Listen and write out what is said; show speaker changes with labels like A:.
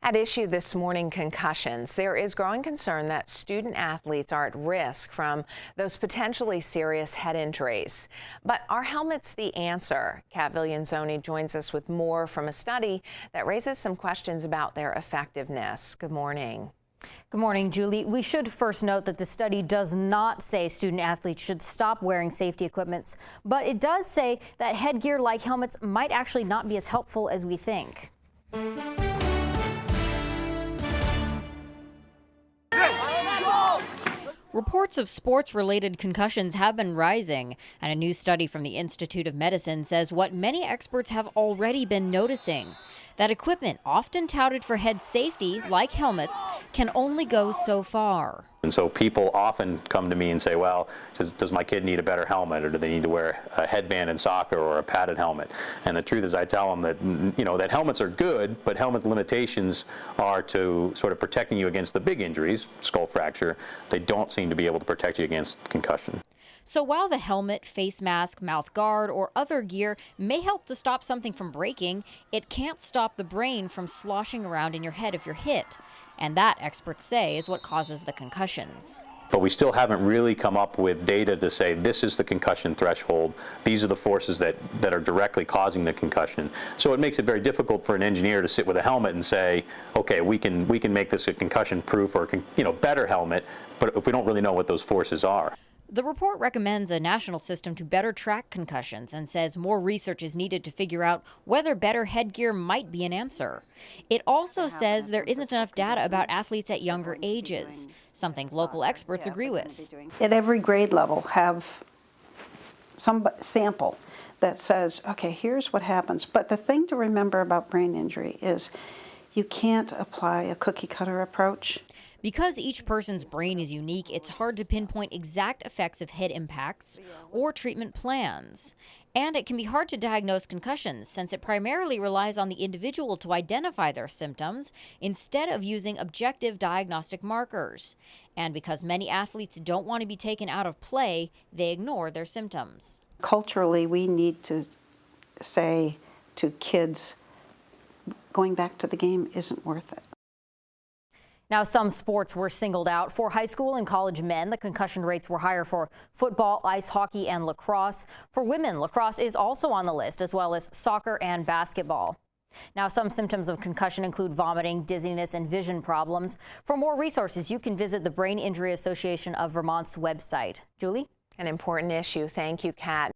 A: At issue this morning, concussions. There is growing concern that student athletes are at risk from those potentially serious head injuries. But are helmets the answer? Viglienzoni joins us with more from a study that raises some questions about their effectiveness. Good morning.
B: Good morning, Julie. We should first note that the study does not say student athletes should stop wearing safety equipment, but it does say that headgear like helmets might actually not be as helpful as we think. Reports of sports-related concussions have been rising, and a new study from the Institute of Medicine says what many experts have already been noticing, that equipment often touted for head safety, like helmets, can only go so far.
C: And so people often come to me and say, well, does my kid need a better helmet, or do they need to wear a headband in soccer or a padded helmet? And the truth is, I tell them that, that helmets are good, but helmets' limitations are to sort of protecting you against the big injuries, skull fracture. They don't seem to be able to protect you against concussion.
B: So while the helmet, face mask, mouth guard, or other gear may help to stop something from breaking, it can't stop the brain from sloshing around in your head if you're hit. And that, experts say, is what causes the concussions.
C: But we still haven't really come up with data to say this is the concussion threshold. These are the forces that are directly causing the concussion. So it makes it very difficult for an engineer to sit with a helmet and say, okay, we can make this a concussion-proof or better helmet, but if we don't really know what those forces are.
B: The report recommends a national system to better track concussions and says more research is needed to figure out whether better headgear might be an answer. It also says there isn't enough data about athletes at younger ages, something local experts agree with.
D: At every grade level, have some sample that says, okay, here's what happens. But the thing to remember about brain injury is you can't apply a cookie-cutter approach.
B: Because each person's brain is unique, it's hard to pinpoint exact effects of head impacts or treatment plans. And it can be hard to diagnose concussions since it primarily relies on the individual to identify their symptoms instead of using objective diagnostic markers. And because many athletes don't want to be taken out of play, they ignore their symptoms.
D: Culturally, we need to say to kids, going back to the game isn't worth it.
B: Now, some sports were singled out. For high school and college men, the concussion rates were higher for football, ice hockey, and lacrosse. For women, lacrosse is also on the list, as well as soccer and basketball. Now, some symptoms of concussion include vomiting, dizziness, and vision problems. For more resources, you can visit the Brain Injury Association of Vermont's website. Julie?
A: An important issue. Thank you, Kat.